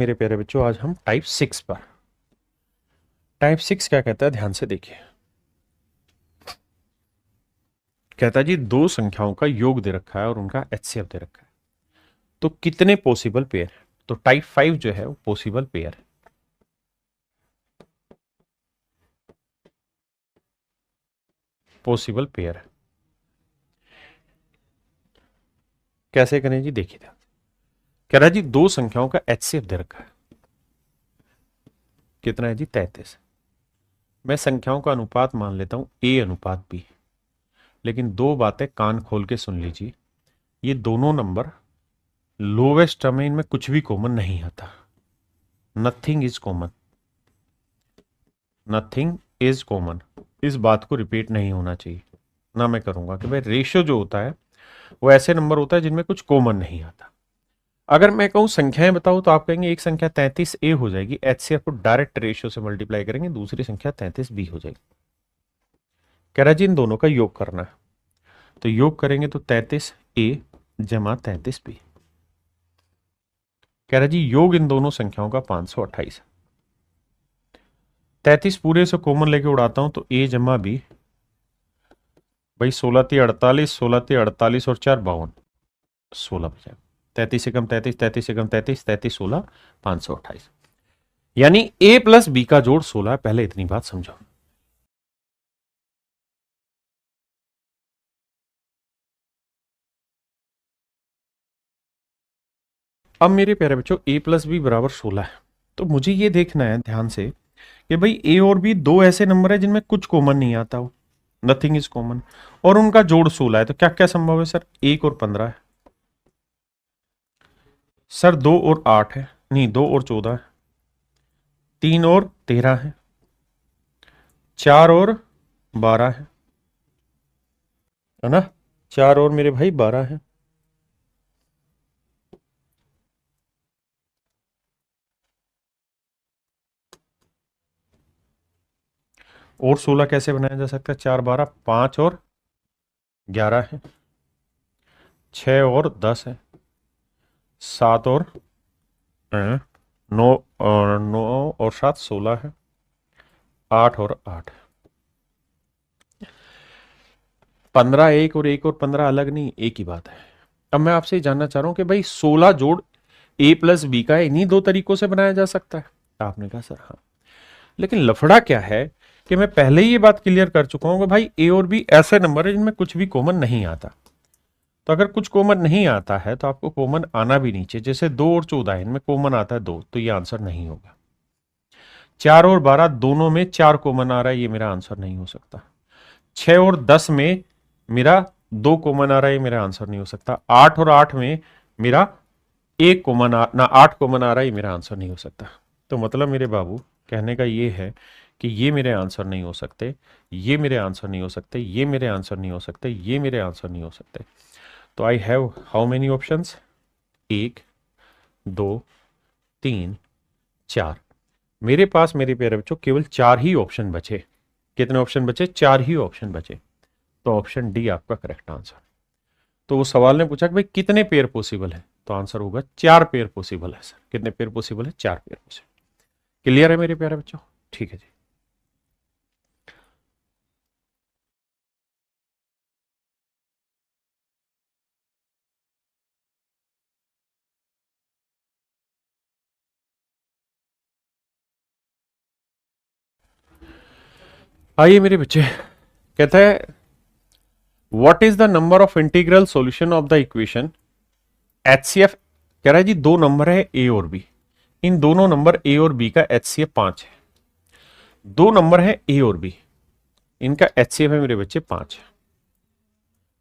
मेरे प्यारे बच्चों, आज हम टाइप 6 पर। टाइप 6 क्या कहता है, ध्यान से देखिए। कहता है जी दो संख्याओं का योग दे रखा है और उनका एचसीएफ दे रखा है, तो कितने पॉसिबल पेयर है। तो टाइप 5 जो है वो पॉसिबल पेयर है। पॉसिबल पेयर है कैसे करें जी, देखिए ध्यान। कह रहा है जी दो संख्याओं का एचसीएफ दे रखा है, कितना है जी 33। मैं संख्याओं का अनुपात मान लेता हूं ए अनुपात बी, लेकिन दो बातें कान खोल के सुन लीजिए। ये दोनों नंबर लोवेस्ट टर्म में, इनमें कुछ भी कॉमन नहीं आता। Nothing is common, nothing is common. इस बात को रिपीट नहीं होना चाहिए ना, मैं करूंगा कि भाई रेशियो जो होता है वो ऐसे नंबर होता है जिनमें कुछ कॉमन नहीं आता। अगर मैं कहूं संख्याएं बताओ तो आप कहेंगे एक संख्या 33a हो जाएगी, एचसीएफ को डायरेक्ट रेशियो से मल्टीप्लाई करेंगे, दूसरी संख्या 33b हो जाएगी। कह रहा जी इन दोनों का योग करना है, तो योग करेंगे तो 33a जमा 33b। कह रहा जी योग इन दोनों संख्याओं का 528 है। 33 पूरे से कॉमन लेके उड़ाता हूं तो a जमा b, भाई 16 × 48, 16 × 48 और 4 52, 16 बचा। 33 से कम 33, 33 से कम 33, 33 16 528, यानी a प्लस b का जोड़ 16 है। पहले इतनी बात समझो। अब मेरे प्यारे बच्चों a प्लस बी बराबर 16 है, तो मुझे ये देखना है ध्यान से कि भाई a और b दो ऐसे नंबर है जिनमें कुछ कॉमन नहीं आता हो, नथिंग इज कॉमन, और उनका जोड़ 16 है। तो क्या क्या संभव है सर, 1 और 15 है सर, 2 और 8 है, नहीं 2 और 14 है, 3 और 13 है, 4 और 12 है ना, 4 और मेरे भाई 12 है। और 16 कैसे बनाया जा सकता है, 4 12, 5 और 11 है, 6 और 10 है, 7 और 9 और 9 और 7 16 है, 8 और 8 है। 15 1 और 1 और 15 अलग नहीं, एक ही बात है। अब मैं आपसे जानना चाह रहा हूं कि भाई 16 जोड़ a प्लस बी का इन्हीं दो तरीकों से बनाया जा सकता है। आपने कहा सर हाँ, लेकिन लफड़ा क्या है कि मैं पहले ही ये बात क्लियर कर चुका हूं कि भाई a और b ऐसे नंबर है जिनमें कुछ भी कॉमन नहीं आता। तो अगर कुछ कॉमन नहीं आता है तो आपको कॉमन आना भी नहीं चाहिए। जैसे 2 और 14 इनमें कॉमन आता है 2, तो ये आंसर नहीं होगा। 4 और 12 दोनों में 4 कॉमन आ रहा है, ये मेरा आंसर नहीं हो सकता। 6 और 10 में मेरा 2 कॉमन आ रहा है, ये मेरा आंसर नहीं हो सकता। 8 और 8 में मेरा 1 कॉमन ना 8 कॉमन आ रहा है, ये मेरा आंसर नहीं हो सकता। तो मतलब मेरे बाबू कहने का ये है कि ये मेरे आंसर नहीं हो सकते, ये मेरे आंसर नहीं हो सकते, ये मेरे आंसर नहीं हो सकते, ये मेरे आंसर नहीं हो सकते। तो I have how many options, 1 2 3 4। मेरे पास मेरे प्यारे बच्चों केवल 4 ही ऑप्शन बचे। कितने ऑप्शन बचे, 4 ही ऑप्शन बचे। तो ऑप्शन डी आपका करेक्ट आंसर। तो वो सवाल ने पूछा कि भाई कितने पेयर पॉसिबल है, तो आंसर होगा 4 पेयर पॉसिबल है सर। कितने पेयर पॉसिबल है, 4 पेयर पॉसिबल। क्लियर है मेरे प्यारे बच्चों, ठीक है जी। आइए मेरे बच्चे, कहता है what is the number of integral solution of the equation HCF. कह रहा है जी दो नंबर है ए और बी, इन दोनों नंबर ए और बी का एचसीएफ 5 है। दो नंबर है ए और बी, इनका एचसीएफ है मेरे बच्चे 5 है।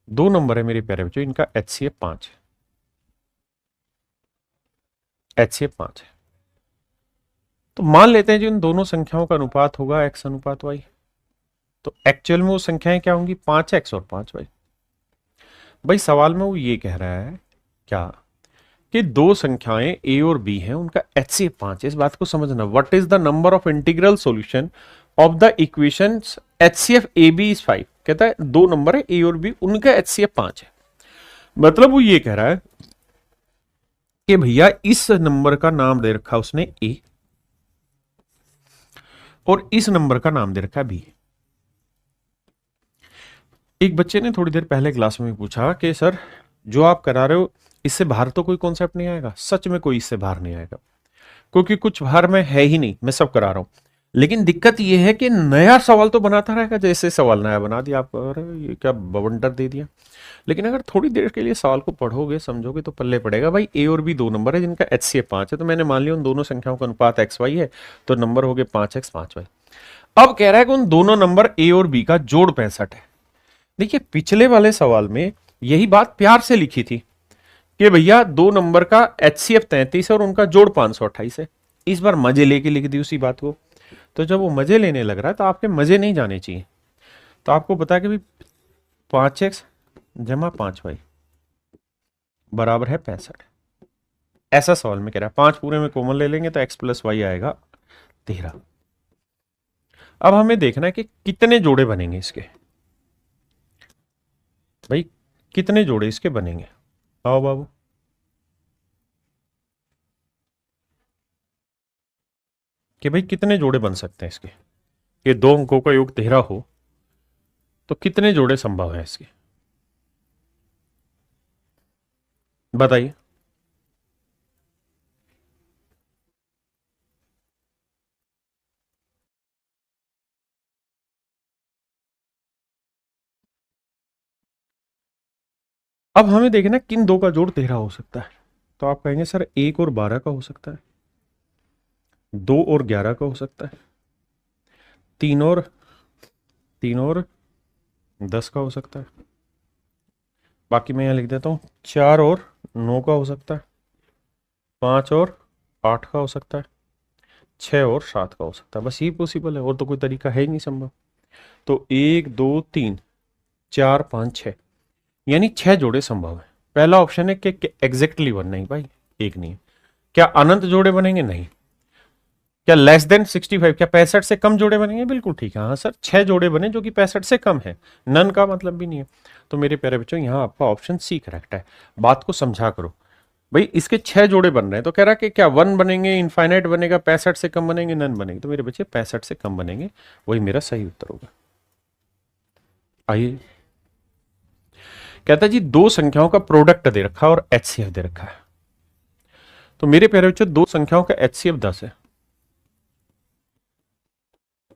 दो नंबर है मेरे प्यारे बच्चों, इनका एचसीएफ 5 है, एचसीएफ 5 है। तो मान लेते हैं जो इन दोनों संख्याओं का अनुपात होगा x अनुपात y। तो एक्चुअल में वो संख्याएं क्या होंगी, 5x और 5y। भाई सवाल में वो ये कह रहा है क्या कि दो संख्याएं a और b हैं, उनका एचसीएफ 5 है। इस बात को समझना, what is the number of integral solution of the equations HCF A B is 5। कहता है दो नंबर है a और b, उनका एचसीएफ 5 है। मतलब वो ये कह रहा है कि भैया इस नंबर का नाम दे रखा उसने ए और इस नंबर का नाम दे रखा बी। एक बच्चे ने थोड़ी देर पहले क्लास में पूछा कि सर जो आप करा रहे हो इससे बाहर तो कोई कॉन्सेप्ट नहीं आएगा। सच में कोई इससे बाहर नहीं आएगा, क्योंकि कुछ बाहर में है ही नहीं, मैं सब करा रहा हूं। लेकिन दिक्कत यह है कि नया सवाल तो बनाता रहेगा, जैसे सवाल नया बना दिया आपको, अरे ये क्या बवंडर दे दिया। लेकिन अगर थोड़ी देर के लिए सवाल को पढ़ोगे समझोगे तो पल्ले पड़ेगा। भाई ए और बी दो नंबर है जिनका HCF 5 है, तो मैंने मान लिया उन दोनों संख्याओं का अनुपात XY है, तो नंबर हो गए 5X 5Y। अब कह रहा है कि उन दोनों नंबर ए और बी का जोड़ 65 है। देखिए पिछले वाले सवाल में यही बात प्यार से लिखी थी कि भैया दो नंबर का HCF 33 है और उनका जोड़ 528 है। इस बार मजे लेके लिख दी उसी बात को। तो जब वो मजे लेने लग रहा है तो आपके मजे नहीं जाने चाहिए। तो आपको पता है कि भाई 5x जमा 5y बराबर है 65। ऐसा सवाल में कह रहा है। 5 पूरे में कॉमन ले लेंगे तो x प्लस वाई आएगा 13। अब हमें देखना है कि कितने जोड़े बनेंगे इसके। भाई कितने जोड़े इसके बनेंगे, आओ बाबू। कि भाई कितने जोड़े बन सकते हैं इसके, कि दो अंकों का योग 13 हो तो कितने जोड़े संभव है इसके, बताइए। अब हमें देखना किन दो का जोड़ 13 हो सकता है। तो आप कहेंगे सर 1 और 12 का हो सकता है, 2 और 11 का हो सकता है, 3 और 10 का हो सकता है। बाकी मैं यहां लिख देता हूं 4 और 9 का हो सकता है, 5 और 8 का हो सकता है, 6 और 7 का हो सकता है। बस ये पॉसिबल है, और तो कोई तरीका है ही नहीं संभव। तो 1 2 3 4 5 6 यानी 6 जोड़े संभव है। पहला ऑप्शन है कि एग्जैक्टली वन, नहीं भाई एक नहीं है। क्या अनंत जोड़े बनेंगे, नहीं। क्या लेस देन 65, क्या 65 से कम जोड़े बनेंगे, बिल्कुल ठीक है। हाँ सर 6 जोड़े बने जो कि 65 से कम है, नन का मतलब भी नहीं है। तो मेरे प्यारे बच्चों यहाँ आपका ऑप्शन सी करेक्ट है। बात को समझा करो भाई, इसके 6 जोड़े बन रहे हैं तो कह रहा है कि क्या 1 बनेंगे, इनफाइनाइट बनेगा, 65 से कम बनेंगे, नन बनेंगे। तो मेरे बच्चे 65 से कम बनेंगे, वही मेरा सही उत्तर होगा। आइए, कहता है जी दो संख्याओं का प्रोडक्ट दे रखा है और HCF दे रखा है। तो मेरे प्यारे बच्चों दो संख्याओं का HCF 10 है,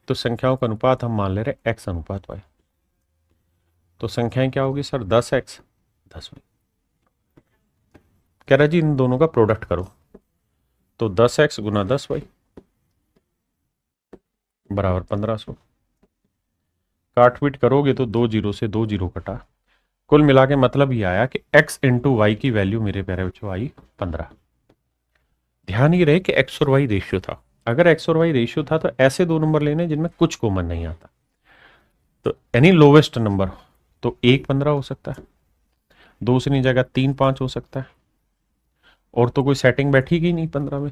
तो संख्याओं का अनुपात हम मान ले रहे x अनुपात y। तो संख्याएं क्या होगी सर, 10x 10y। कह रहा जी इन दोनों का प्रोडक्ट करो, तो 10x गुना 10y बराबर 1500। काट पीट करोगे तो 2 जीरो से 2 जीरो कटा, कुल मिला के मतलब ये आया कि x इंटू वाई की वैल्यू मेरे प्यारे बच्चों आई 15। ध्यान ये रहे कि x और y रेशियो था। अगर x और y रेशियो था तो ऐसे दो नंबर लेने जिनमें कुछ कॉमन नहीं आता। तो एनी लोवेस्ट नंबर, तो 1 15 हो सकता है, दूसरी जगह 3 5 हो सकता है, और तो कोई सेटिंग बैठेगी नहीं 15 में।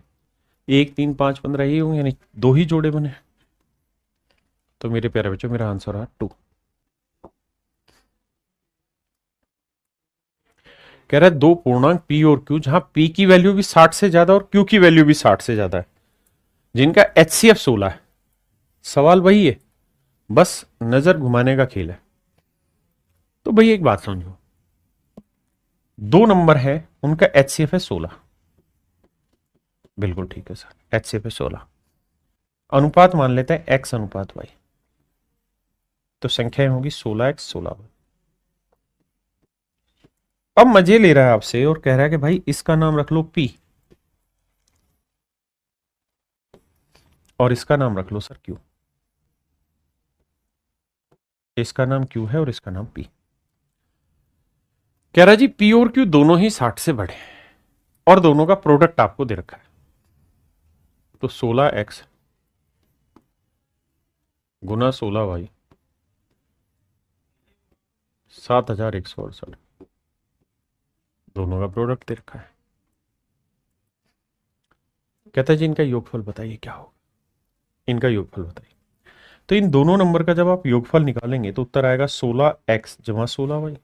1 3 5 15 ये होंगे, यानी दो ही जोड़े बने। तो मेरे प्यारे बच्चों मेरा आंसर है 2। कह रहा है दो पूर्णांक p और q, जहां p की वैल्यू भी 60 से ज्यादा और q की वैल्यू भी 60 से ज्यादा है, जिनका HCF 16 है। सवाल वही है, बस नजर घुमाने का खेल है। तो भाई एक बात समझो, दो नंबर है उनका HCF है 16, बिल्कुल ठीक है सर, HCF है 16। अनुपात मान लेते हैं x अनुपात y, तो संख्याएं होगी 16x 16y। अब मजे ले रहा है आपसे और कह रहा है कि भाई इसका नाम रख लो p और इसका नाम रख लो सर q। इसका नाम q है और इसका नाम p। कह रहा है जी p और q दोनों ही 60 से बड़े हैं और दोनों का प्रोडक्ट आपको दे रखा है। तो 16x गुना 16y 7168, दोनों का प्रोडक्ट दे रखा है। कहता है जी इनका योगफल बताइए क्या होगा, इनका योगफल बताइए। तो इन दोनों नंबर का जब आप योगफल निकालेंगे तो उत्तर आएगा 16x जमा 16y।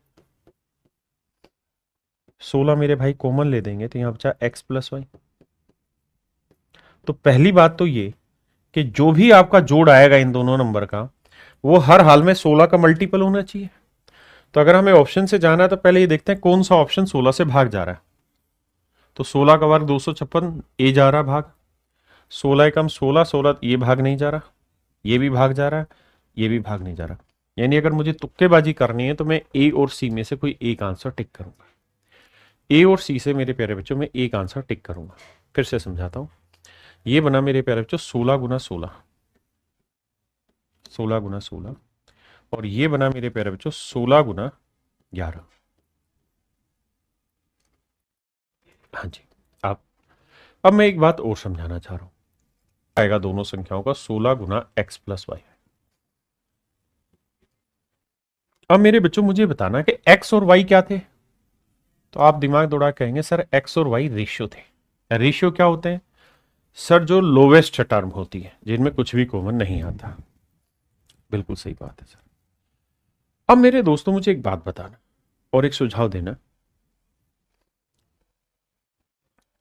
16 मेरे भाई कॉमन ले देंगे तो यहाँ बचा x प्लस वाई। तो पहली बात तो ये कि जो भी आपका जोड़ आएगा इन दोनों नंबर का वो हर हाल में 16 का मल्टीपल होना चाहिए। तो अगर हमें ऑप्शन से जाना है तो पहले ये देखते हैं कौन सा ऑप्शन 16 से भाग जा रहा है। तो 16 का वर्ग 256, ए जा रहा भाग। 16 एकम 16, 16 ये भाग नहीं जा रहा, ये भी भाग जा रहा है, ये भी भाग नहीं जा रहा। यानी अगर मुझे तुक्केबाजी करनी है तो मैं ए और सी में से कोई एक आंसर टिक करूंगा। ए और सी से मेरे प्यारे बच्चों में एक आंसर टिक करूंगा। फिर से समझाता हूं। ये बना मेरे प्यारे बच्चों 16 गुना 16, 16 गुना 16, और ये बना मेरे प्यारे बच्चों 16 गुना 11। हाँ जी। अब मैं एक बात और समझाना चाह रहा हूं। आएगा दोनों संख्याओं का 16 गुना एक्स प्लस वाई। अब मेरे बच्चों मुझे बताना कि एक्स और वाई क्या थे। तो आप दिमाग दौड़ा कहेंगे सर एक्स और वाई रेशियो थे। रेशियो क्या होते हैं सर? जो लोवेस्ट टर्म होती है जिनमें कुछ भी कॉमन नहीं आता। बिल्कुल सही बात है सर। अब मेरे दोस्तों मुझे एक बात बताना और एक सुझाव देना,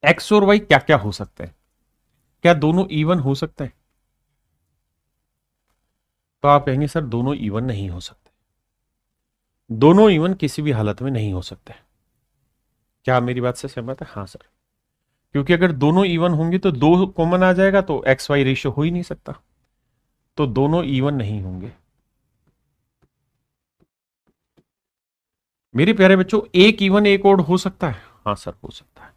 एक्स और वाई क्या क्या हो सकते हैं? क्या दोनों इवन हो सकते हैं? तो आप कहेंगे सर दोनों इवन नहीं हो सकते। दोनों इवन किसी भी हालत में नहीं हो सकते। क्या आप मेरी बात से सहमत है? हाँ सर। क्योंकि अगर दोनों इवन होंगे तो दो कॉमन आ जाएगा तो एक्स वाई रेशियो हो ही नहीं सकता। तो दोनों इवन नहीं होंगे। मेरे प्यारे बच्चों एक इवन एक ओड हो सकता है? हाँ सर हो सकता है।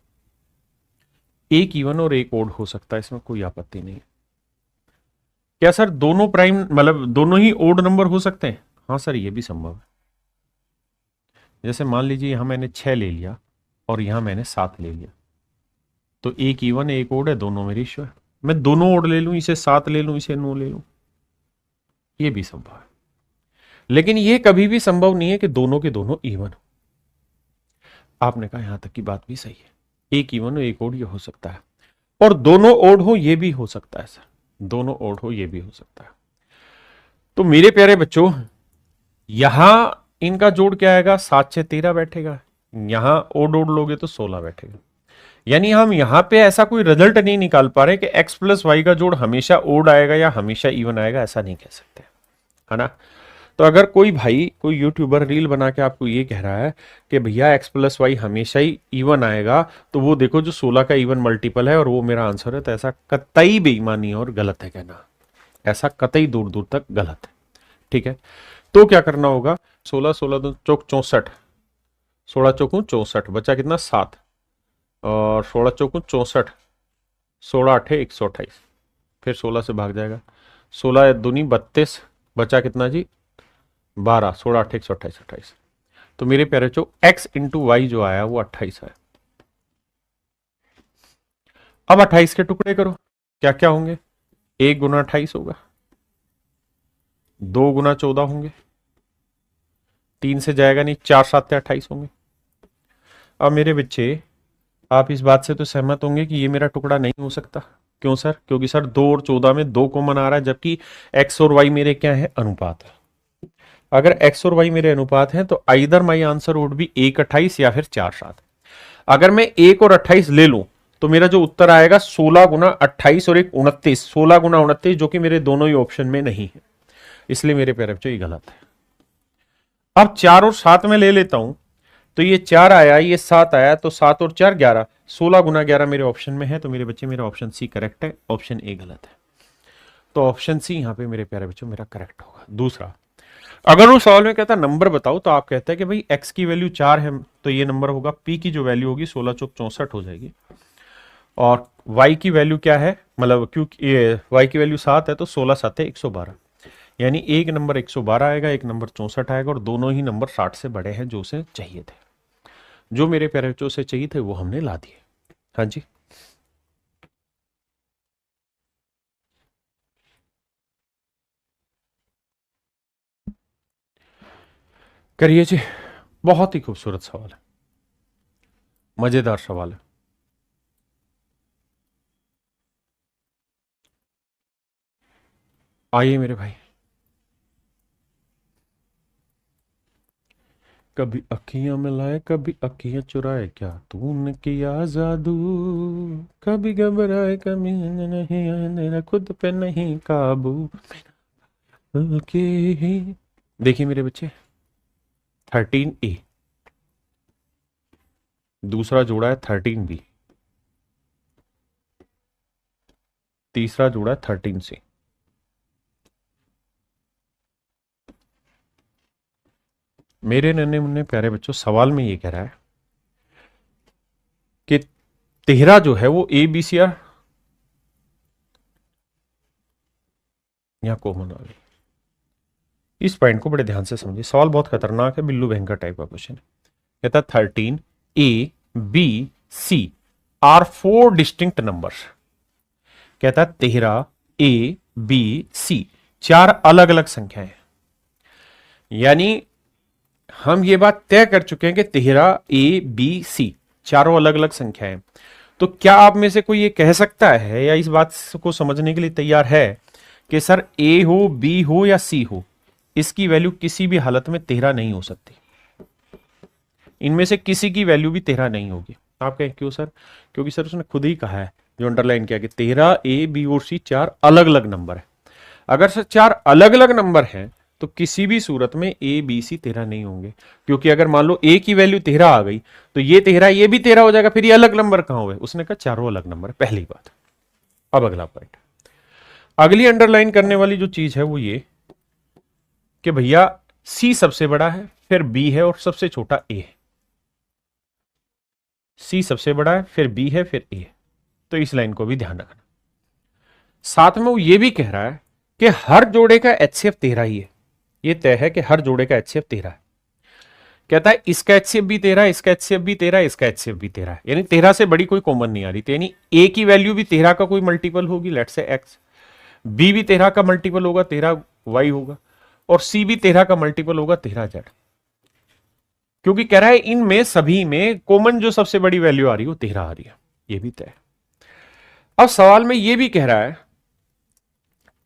एक इवन और एक ओड हो सकता है, इसमें कोई आपत्ति नहीं है। क्या सर दोनों प्राइम मतलब दोनों ही ओड नंबर हो सकते हैं? हाँ सर ये भी संभव है। जैसे मान लीजिए यहां मैंने 6 ले लिया और यहां मैंने 7 ले लिया, तो एक इवन एक ओड है, दोनों में रेशियो है। मैं दोनों ओड ले लूं, इसे 7 ले लूं, इसे 9 ले लूं, ये भी संभव है। लेकिन ये कभी भी संभव नहीं है कि दोनों के दोनों इवन हो। आपने कहा यहां तक की बात भी सही है, एक इवन हो एक ओड ये हो सकता है, और दोनों ओड हो ये भी हो सकता है सर, दोनों ओड हो ये भी हो सकता है। तो मेरे प्यारे बच्चों यहां इनका जोड़ क्या आएगा? 7 6 13 बैठेगा। यहां ओड ओड लोगे तो 16 बैठेगा। यानी हम यहां पे ऐसा कोई रिजल्ट नहीं निकाल पा रहे कि एक्स प्लस वाई का जोड़ हमेशा ओड आएगा या हमेशा इवन आएगा, ऐसा नहीं कह सकते, है ना। तो अगर कोई भाई कोई यूट्यूबर रील बना के आपको ये कह रहा है कि भैया एक्स प्लस वाई हमेशा ही इवन आएगा, तो वो देखो जो 16 का इवन मल्टीपल है और वो मेरा आंसर है, तो ऐसा कतई बेईमानी और गलत है कहना। ऐसा कतई दूर दूर तक गलत है। ठीक है, तो क्या करना होगा? 16 16 दो चौक 64, 16 चौकू 64, बचा कितना? 7, और 16 चौकू 64, 16 अठे 128, फिर 16 से भाग जाएगा। 16 दूनी 32, बचा कितना जी? 12, 16 अठे 128, 28। तो मेरे प्यारे जो x इंटू वाई जो आया वो 28 है। अब 28 के टुकड़े करो, क्या क्या होंगे? 1 गुना 28 होगा, 2 गुना 14 होंगे, 3 से जाएगा नहीं, 4 7 28 होंगे। अब मेरे बच्चे आप इस बात से तो सहमत होंगे कि ये मेरा टुकड़ा नहीं हो सकता। क्यों सर? क्योंकि सर 2 और 14 में 2 कॉमन आ रहा है, जबकि x और y मेरे क्या है? अनुपात है। अगर x और y मेरे अनुपात हैं तो either my answer would be 1 28 या फिर 4 7। अगर मैं 1 और 28 ले लूं तो मेरा जो उत्तर आएगा 16 गुना 28 और 1 29, 16 गुना 29, जो कि मेरे दोनों ही ऑप्शन में नहीं है, इसलिए मेरे प्यारे बच्चों ये गलत है। अब 4 और 7 में ले लेता हूं, तो ये 4 आया, ये 7 आया, तो 7 और 4 11, 16 गुना 11 मेरे ऑप्शन में है, तो मेरे बच्चे मेरा ऑप्शन सी करेक्ट है, ऑप्शन ए गलत है। तो ऑप्शन सी यहां पे मेरे प्यारे बच्चों मेरा करेक्ट होगा। दूसरा, अगर वो सवाल में कहता नंबर बताओ, तो आप कहते हैं कि भाई x की वैल्यू 4 है, तो ये नंबर होगा, p की जो वैल्यू होगी 16 चौक 64 हो जाएगी, और y की वैल्यू क्या है, मतलब क्योंकि y की वैल्यू 7 है तो 16 7 है 112, यानी एक नंबर 112 आएगा, एक नंबर 64 आएगा, और दोनों ही नंबर 60 से बड़े हैं, जो उसे चाहिए थे। जो मेरे प्यारे बच्चों से चाहिए थे वो हमने ला दिए। हाँ जी, करिए जी। बहुत ही खूबसूरत सवाल है, मजेदार सवाल है। आइए मेरे भाई, कभी अखियां मिलाए कभी अखियां चुराए, क्या तूने किया जादू, कभी घबराए कभी नहीं आए, मेरा खुद पे नहीं काबू के ही। देखिए मेरे बच्चे, 13A, दूसरा जोड़ा है 13B, तीसरा जोड़ा है 13C। मेरे नन्हे मुन्ने प्यारे बच्चों, सवाल में ये कह रहा है कि 13 जो है वो ABCR या कॉमन वाली। इस पॉइंट को बड़े ध्यान से समझिए, सवाल बहुत खतरनाक है, बिल्लू भयंकर टाइप का क्वेश्चन है। कहता 13A B C are 4 distinct number. कहता 13A B C 4 अलग अलग संख्याएं हैं। यानी हम ये बात तय कर चुके हैं कि 13A B C चारों अलग अलग संख्याएं। तो क्या आप में से कोई ये कह सकता है या इस बात को समझने के लिए तैयार है कि सर A हो, B हो या C हो, इसकी वैल्यू किसी भी हालत में 13 नहीं हो सकती, इनमें से किसी की वैल्यू भी 13 नहीं होगी। आप कहें क्यों सर? क्योंकि सर उसने खुद ही कहा है, जो अंडरलाइन किया कि 13A B और C 4 अलग अलग नंबर है। अगर सर 4 अलग अलग नंबर हैं तो किसी भी सूरत में A B C 13 नहीं होंगे, क्योंकि अगर मान लो A की वैल्यू 13 आ गई तो ये 13 ये भी 13 हो जाएगा, फिर ये अलग नंबर कहां हुए? उसने कहा चारों अलग नंबर है, पहली बात। अब अगला पॉइंट, अगली अंडरलाइन करने वाली जो चीज है वो ये कि भैया C सबसे बड़ा है, फिर B है और सबसे छोटा A है। C सबसे बड़ा है, फिर B है, फिर A है। तो इस लाइन को भी ध्यान रखना। साथ में वो ये भी कह रहा है कि हर जोड़े का HCF 13 ही है। ये तय है कि हर जोड़े का HCF 13 है। कहता है इसका HCF भी 13, इसका HCF भी 13, इसका HCF भी 13 है, यानी 13 से बड़ी कोई कॉमन नहीं आ रही। तो यानी A की वैल्यू भी 13 का कोई मल्टीपल होगी, लेट्स से X। B भी 13 का मल्टीपल होगा, 13Y होगा, और C भी 13 का मल्टीपल होगा, 13Z। क्योंकि कह रहा है इनमें सभी में कॉमन जो सबसे बड़ी वैल्यू आ रही है वो 13 आ रही है, ये भी तय। अब सवाल में ये भी कह रहा है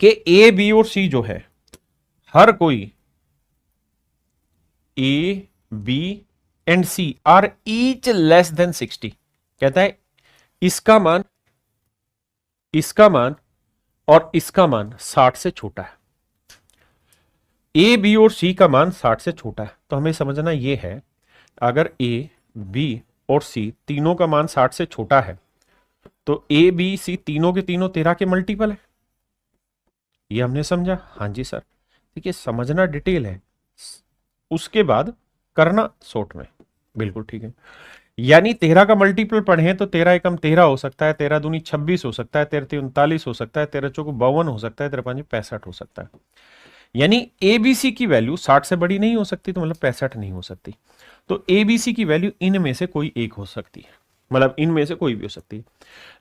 कि A B और C जो है, हर कोई A B and C are each less than 60। कहता है इसका मान और इसका मान 60 से छोटा है। A B और C का मान 60 से छोटा है, तो हमें समझना यह है अगर A B और C तीनों का मान 60 से छोटा है तो A B C तीनों के तीनों 13 के मल्टीपल है। ये हमने समझा? हाँ जी सर। देखिए समझना डिटेल है, उसके बाद करना शॉर्ट में, बिल्कुल ठीक है। यानी 13 का मल्टीपल पढ़े तो 13 एकम 13 हो सकता है, 13 दूनी 26 हो सकता है, 13 39 हो सकता है, 13 चौको 52 हो सकता है, 13 पांच 65 हो सकता है। यानी ABC की वैल्यू 60 से बड़ी नहीं हो सकती, तो मतलब 65 नहीं हो सकती। तो ABC की वैल्यू इनमें से कोई एक हो सकती है, मतलब इनमें से कोई भी हो सकती है।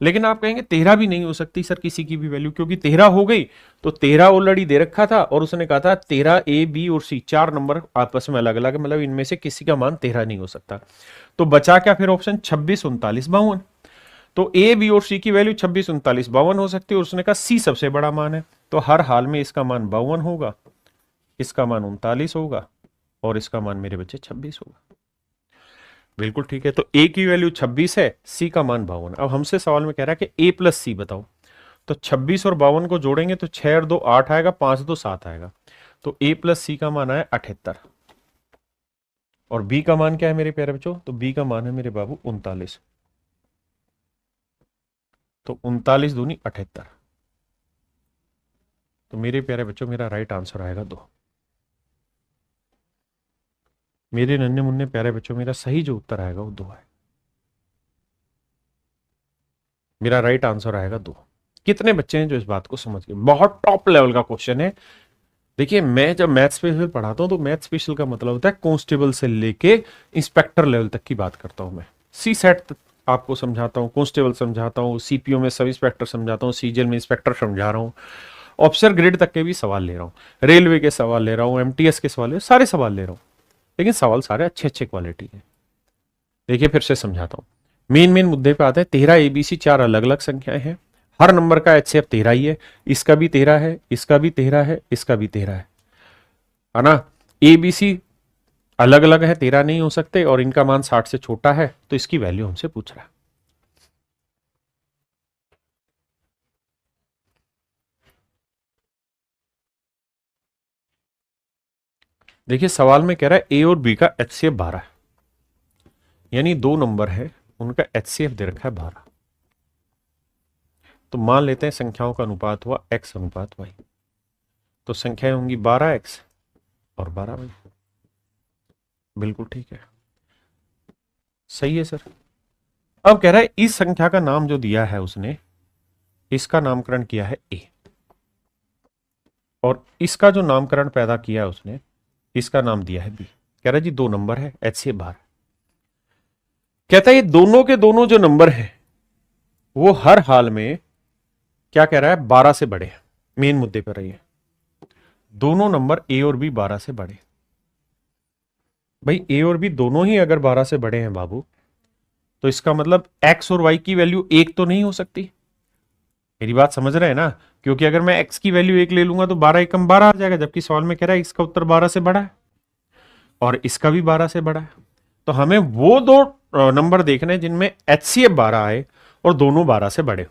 लेकिन आप कहेंगे 13 भी नहीं हो सकती सर किसी की भी वैल्यू, क्योंकि 13 हो गई तो 13 ऑलरेडी दे रखा था और उसने कहा था 13A B और C 4 नंबर आपस में अलग अलग, मतलब इनमें से किसी का मान 13 नहीं हो सकता। तो बचा क्या फिर ऑप्शन? 26, 39, 52। तो A B और C की वैल्यू 26, 39, 52 हो सकती है, और उसने कहा C सबसे बड़ा मान है, तो हर हाल में इसका मान 52 होगा, इसका मान 39 होगा और इसका मान मेरे बच्चे 26 होगा। बिल्कुल ठीक है। तो A की वैल्यू 26 है, C का मान 52। अब हमसे सवाल में कह रहा है कि A प्लस C बताओ। तो 26 और 52 को जोड़ेंगे तो 6 और 2 8 आएगा, 5 2 7 आएगा। तो A प्लस C का मान आया 78। और B का मान क्या है मेरे प्यारे बच्चों? तो B का मान है मेरे बाबू 39। तो 39 दूनी 78। तो मेरे प्यारे बच्चों मेरा राइट आंसर आएगा 2। मेरे नन्हे मुन्ने प्यारे बच्चों मेरा सही जो उत्तर आएगा वो 2 है। मेरा राइट आंसर आएगा 2। कितने बच्चे हैं जो इस बात को समझ गए? बहुत टॉप लेवल का क्वेश्चन है। देखिए मैं जब मैथ स्पेशल पढ़ाता हूं तो मैथ स्पेशल का मतलब होता है कांस्टेबल से लेके इंस्पेक्टर लेवल तक की बात करता हूं मैं। सी सेट आपको समझाता हूं, कांस्टेबल समझाता हूं, सीपीओ में सब इंस्पेक्टर समझाता हूं, सीजीएल में इंस्पेक्टर समझा रहा हूं, ऑफिसर ग्रेड तक के भी सवाल ले रहा हूं, रेलवे के सवाल ले रहा हूं, एमटीएस के सवाल, सारे सवाल ले रहा हूं, लेकिन सवाल सारे अच्छे अच्छे क्वालिटी के। देखिए फिर से समझाता हूं, मेन मुद्दे पे आता है। 13 ABC 4 अलग अलग संख्याएं हैं, हर नंबर का HCF 13 ही है, इसका भी 13 है, इसका भी 13 है, इसका भी 13 है ना। ABC अलग अलग है 13 नहीं हो सकते और इनका मान 60 से छोटा है, तो इसकी वैल्यू हमसे पूछ रहा है। देखिए सवाल में कह रहा है ए और बी का एचसीएफ 12 है, यानी दो नंबर है उनका एचसीएफ दे रखा है 12। तो मान लेते हैं संख्याओं का अनुपात हुआ x अनुपात y, तो संख्याएं होंगी 12x और 12y। बिल्कुल ठीक है, सही है सर। अब कह रहा है इस संख्या का नाम जो दिया है उसने, इसका नामकरण किया है a, और इसका जो नामकरण पैदा किया है उसने, इसका नाम दिया है b। कह रहा है जी दो नंबर है, एचसीएफ 12। कहता है ये दोनों के दोनों जो नंबर है वो हर हाल में क्या कह रहा है 12 से बड़े हैं। मेन मुद्दे पर रहिए, दोनों नंबर ए और बी 12 से बड़े। भाई ए और बी दोनों ही अगर 12 से बड़े हैं बाबू, तो इसका मतलब x और y की वैल्यू एक तो नहीं हो सकती। मेरी बात समझ रहे हैं ना, क्योंकि अगर मैं x की वैल्यू एक ले लूंगा तो 12 एकम 12 आ जाएगा, जबकि सवाल में कह रहा है इसका उत्तर 12 से बड़ा है और इसका भी 12 से बड़ा है। तो हमें वो दो नंबर देखने हैं जिनमें एचसीएफ 12 आए और दोनों 12 से बड़े हो।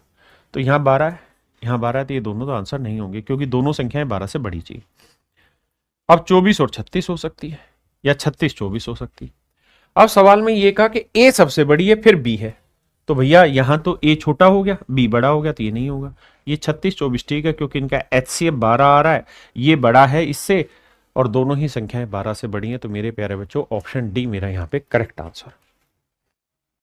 तो यहां 12 है, यहां 12 है, तो ये दोनों तो आंसर नहीं होंगे क्योंकि दोनों संख्याएं 12 से बड़ी चाहिए। अब 24 और 36 हो सकती है, या 36 24 हो सकती है। अब सवाल में ये कहा कि ए सबसे बड़ी है फिर बी है, तो भैया यहां तो ए छोटा हो गया बी बड़ा हो गया, तो ये नहीं होगा। ये 36 24 ठीक है क्योंकि इनका एचसीएफ 12 आ रहा है, ये बड़ा है इससे और दोनों ही संख्याएं 12 से बड़ी हैं। तो मेरे प्यारे बच्चों ऑप्शन डी मेरा यहां पे करेक्ट आंसर।